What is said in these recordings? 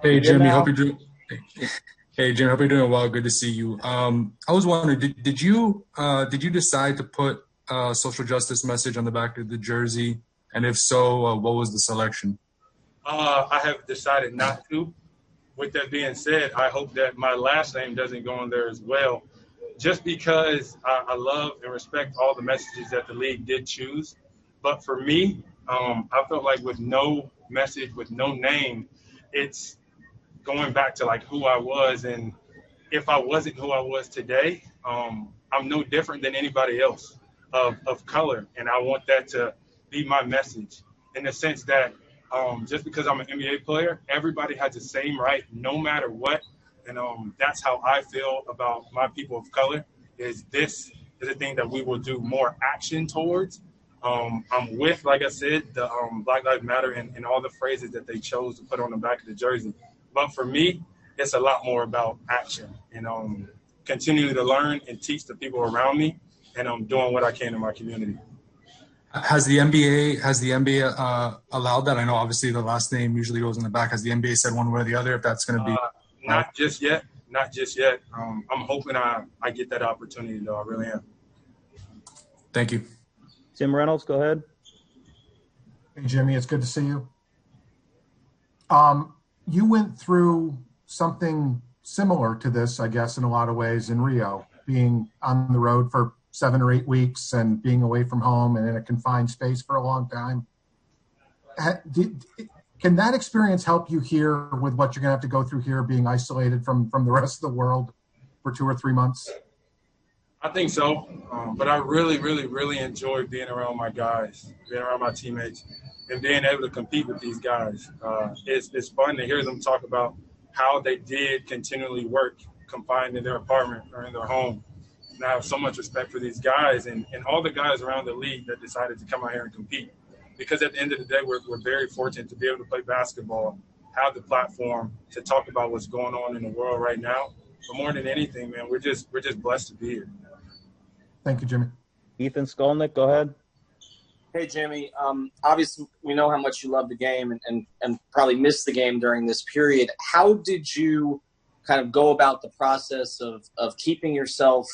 Hey You good Jimmy, hope now? you're doing. Hey Jimmy, hope you're doing well. Good to see you. I was wondering, did you decide to put a social justice message on the back of the jersey? And if so, what was the selection? I have decided not to. With that being said, I hope that my last name doesn't go in there as well, just because I love and respect all the messages that the league did choose. But for me, I felt like with no message, with no name, it's going back to like who I was. And if I wasn't who I was today, I'm no different than anybody else of color. And I want that to be my message in the sense that just because I'm an NBA player, everybody has the same right no matter what. And that's how I feel about my people of color is this is a thing that we will do more action towards. I'm with, like I said, the Black Lives Matter and all the phrases that they chose to put on the back of the jersey. But for me, it's a lot more about action and continuing to learn and teach the people around me and doing what I can in my community. Has the NBA allowed that? I know obviously the last name usually goes in the back. Has the NBA said one way or the other if that's going to be Uh, allowed? Not just yet. Not just yet. I'm hoping I get that opportunity, though. I really am. Thank you. Tim Reynolds, go ahead. Hey, Jimmy, it's good to see you. You went through something similar to this, I guess, in a lot of ways in Rio, being on the road for 7 or 8 weeks and being away from home and in a confined space for a long time. Can that experience help you here with what you're going to have to go through here, being isolated from the rest of the world for 2 or 3 months? I think so. But I really, really, really enjoy being around my guys, being around my teammates, and being able to compete with these guys. It's fun to hear them talk about how they did continually work confined in their apartment or in their home. And I have so much respect for these guys and all the guys around the league that decided to come out here and compete. Because at the end of the day, we're very fortunate to be able to play basketball, have the platform to talk about what's going on in the world right now. But more than anything, man, we're just blessed to be here. Thank you, Jimmy. Ethan Skolnick, go ahead. Hey, Jimmy. Obviously, we know how much you love the game and probably missed the game during this period. How did you kind of go about the process of keeping yourself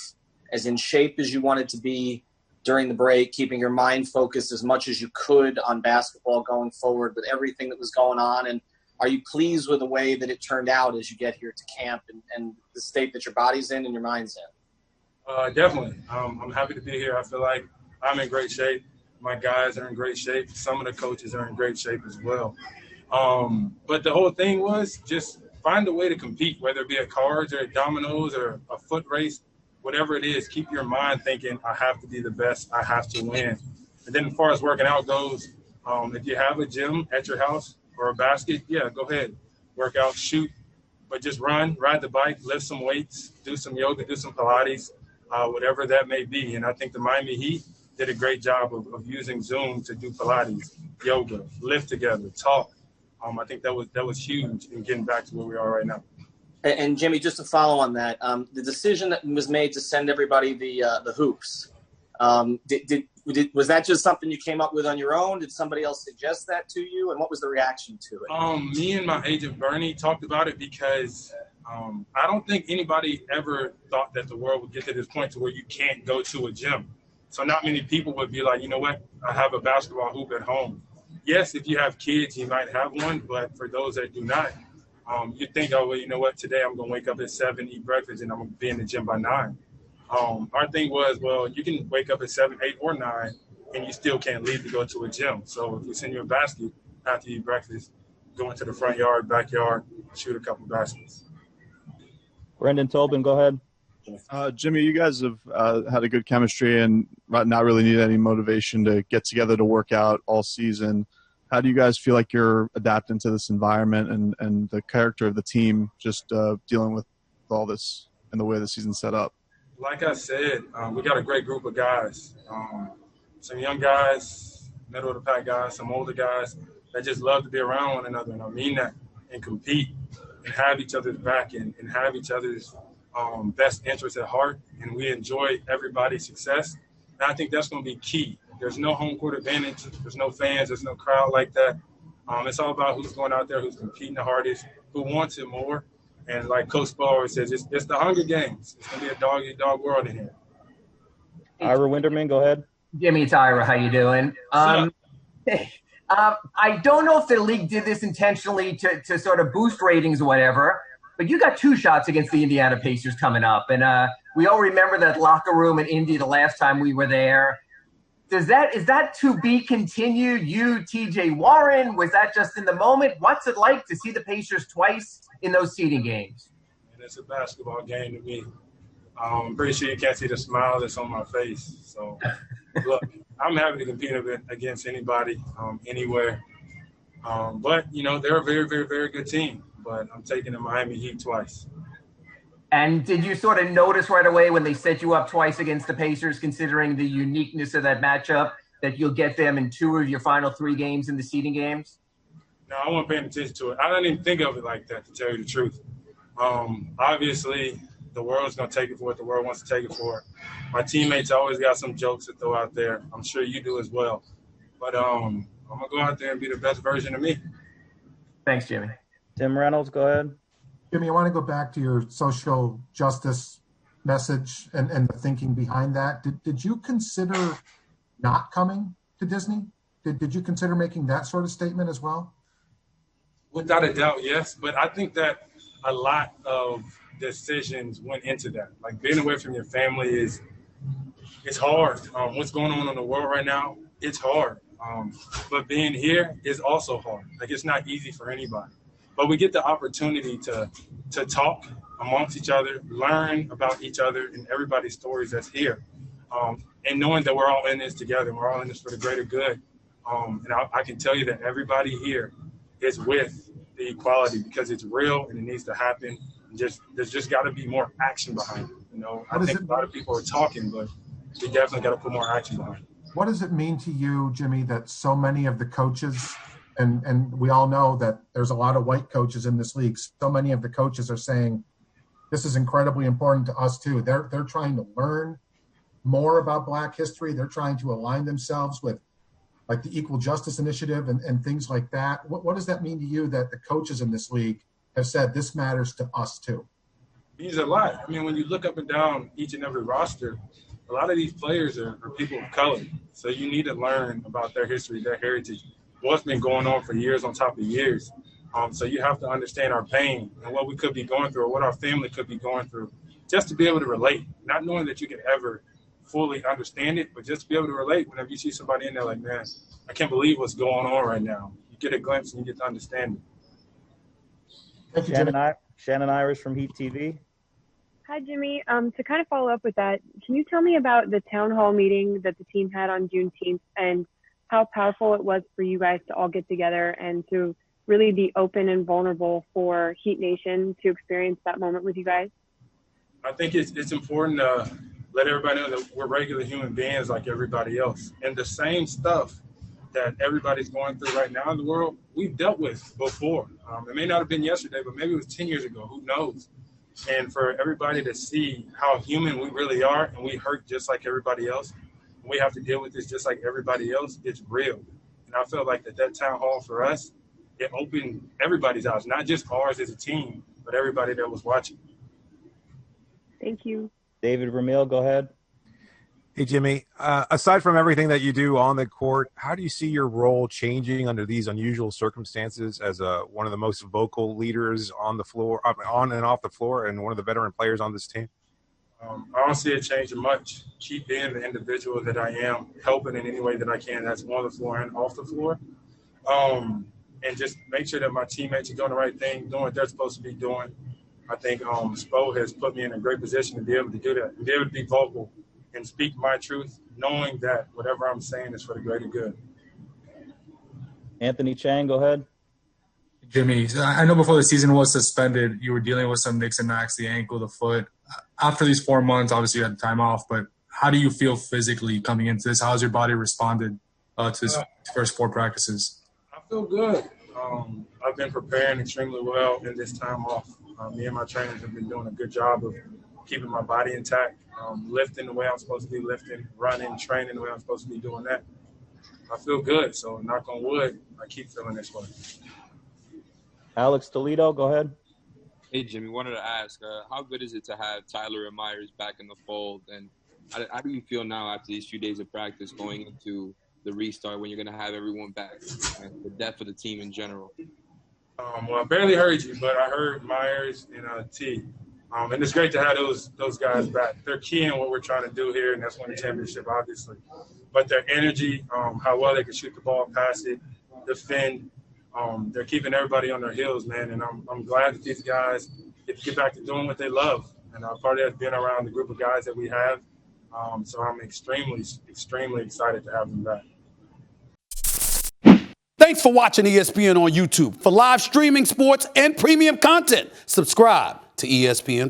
as in shape as you wanted to be during the break, keeping your mind focused as much as you could on basketball going forward with everything that was going on? And are you pleased with the way that it turned out as you get here to camp and the state that your body's in and your mind's in? Definitely. I'm happy to be here. I feel like I'm in great shape. My guys are in great shape. Some of the coaches are in great shape as well. But the whole thing was just find a way to compete, whether it be at cards or at dominoes or a foot race, whatever it is. Keep your mind thinking, I have to be the best. I have to win. And then as far as working out goes, if you have a gym at your house or a basket, yeah, go ahead. Work out, shoot, but just run, ride the bike, lift some weights, do some yoga, do some Pilates, whatever that may be. And I think the Miami Heat did a great job of using Zoom to do Pilates, yoga, lift together, talk. I think that was huge in getting back to where we are right now. And Jimmy, just to follow on that, the decision that was made to send everybody the hoops, was that just something you came up with on your own? Did somebody else suggest that to you? And what was the reaction to it? Me and my agent Bernie talked about it because I don't think anybody ever thought that the world would get to this point to where you can't go to a gym. So not many people would be like, you know what, I have a basketball hoop at home. Yes, if you have kids, you might have one, but for those that do not, you think, oh, well, you know what, today I'm going to wake up at 7, eat breakfast, and I'm going to be in the gym by 9. Our thing was, well, you can wake up at 7, 8, or 9, and you still can't leave to go to a gym. So if we send you a basket after you eat breakfast, go into the front yard, backyard, shoot a couple baskets. Brendan Tobin, go ahead. Jimmy, you guys have had a good chemistry and not really need any motivation to get together to work out all season. How do you guys feel like you're adapting to this environment and the character of the team, just dealing with all this and the way the season's set up? Like I said, we got a great group of guys. Some young guys, middle of the pack guys, some older guys that just love to be around one another. And I mean that, and compete and have each other's back and have each other's best interests at heart. And we enjoy everybody's success. And I think that's going to be key. There's no home court advantage. There's no fans. There's no crowd like that. It's all about who's going out there, who's competing the hardest, who wants it more. And like Coach Spo always says, it's the Hunger Games. It's going to be a dog-eat-dog world in here. Ira Winderman, go ahead. Jimmy, it's Ira. How you doing? I don't know if the league did this intentionally to sort of boost ratings or whatever, but you got 2 shots against the Indiana Pacers coming up. And we all remember that locker room in Indy the last time we were there. Is that to be continued? You, TJ Warren, was that just in the moment? What's it like to see the Pacers twice in those seeding games? And it's a basketball game to me. I'm pretty sure you can't see the smile that's on my face. So, look, I'm happy to compete against anybody, anywhere. But, they're a very, very, very good team. But I'm taking the Miami Heat twice. And did you sort of notice right away when they set you up twice against the Pacers, considering the uniqueness of that matchup, that you'll get them in 2 of your final 3 games in the seeding games? No, I wasn't paying attention to it. I didn't even think of it like that, to tell you the truth. Obviously, the world's going to take it for what the world wants to take it for. My teammates always got some jokes to throw out there. I'm sure you do as well. But I'm going to go out there and be the best version of me. Thanks, Jimmy. Tim Reynolds, go ahead. Jimmy, I want to go back to your social justice message and the thinking behind that. Did you consider not coming to Disney? Did you consider making that sort of statement as well? Without a doubt, yes. But I think that a lot of decisions went into that. Like being away from your family it's hard. What's going on in the world right now, it's hard. But being here is also hard. Like it's not easy for anybody. But we get the opportunity to talk amongst each other, learn about each other and everybody's stories that's here. And knowing that we're all in this together, we're all in this for the greater good. And I can tell you that everybody here is with the equality because it's real and it needs to happen. There's just got to be more action behind it. I think a lot of people are talking, but we definitely got to put more action behind it. What does it mean to you, Jimmy, that so many of the coaches, and we all know that there's a lot of white coaches in this league, so many of the coaches are saying, this is incredibly important to us too. They're trying to learn more about Black history. They're trying to align themselves with like the Equal Justice Initiative and things like that. What does that mean to you that the coaches in this league have said this matters to us too? It means a lot. I mean, when you look up and down each and every roster, a lot of these players are people of color. So you need to learn about their history, their heritage, what's been going on for years on top of years. So you have to understand our pain and what we could be going through or what our family could be going through just to be able to relate, not knowing that you can ever fully understand it, but just to be able to relate whenever you see somebody in there like, man, I can't believe what's going on right now. You get a glimpse and you get to understand it. Thank you, Jimmy. Shannon Irish from Heat TV. Hi, Jimmy. To kind of follow up with that, can you tell me about the town hall meeting that the team had on Juneteenth and how powerful it was for you guys to all get together and to really be open and vulnerable for Heat Nation to experience that moment with you guys? I think it's important to let everybody know that we're regular human beings like everybody else. And the same stuff that everybody's going through right now in the world, we've dealt with before. It may not have been yesterday, but maybe it was 10 years ago. Who knows? And for everybody to see how human we really are and we hurt just like everybody else, and we have to deal with this just like everybody else, it's real. And I feel like that town hall for us, it opened everybody's eyes, not just ours as a team, but everybody that was watching. Thank you. David Ramil, go ahead. Hey, Jimmy, aside from everything that you do on the court, how do you see your role changing under these unusual circumstances as one of the most vocal leaders on the floor, on and off the floor, and one of the veteran players on this team? I don't see it changing much. Keep being the individual that I am, helping in any way that I can. That's on the floor and off the floor. And just make sure that my teammates are doing the right thing, doing what they're supposed to be doing. I think Spo has put me in a great position to be able to do that, and be able to be vocal and speak my truth, knowing that whatever I'm saying is for the greater good. Anthony Chang, go ahead. Jimmy, I know before the season was suspended, you were dealing with some nicks and knacks, the ankle, the foot. After these 4 months, obviously you had time off, but how do you feel physically coming into this? How has your body responded to this first 4 practices? I feel good. I've been preparing extremely well in this time off. Me and my trainers have been doing a good job of keeping my body intact, lifting the way I'm supposed to be lifting, running, training the way I'm supposed to be doing that. I feel good. So knock on wood, I keep feeling this way. Alex Toledo, go ahead. Hey, Jimmy, wanted to ask, how good is it to have Tyler and Myers back in the fold? And how do you feel now after these few days of practice going into the restart when you're going to have everyone back and the depth of the team in general? Well, I barely heard you, but I heard Myers and T. And it's great to have those guys back. They're key in what we're trying to do here, and that's win the championship, obviously. But their energy, how well they can shoot the ball, pass it, defend, they're keeping everybody on their heels, man. And I'm glad that these guys get back to doing what they love. And part of that's been around the group of guys that we have. So I'm extremely, extremely excited to have them back. Thanks for watching ESPN on YouTube. For live streaming sports and premium content, subscribe to ESPN+.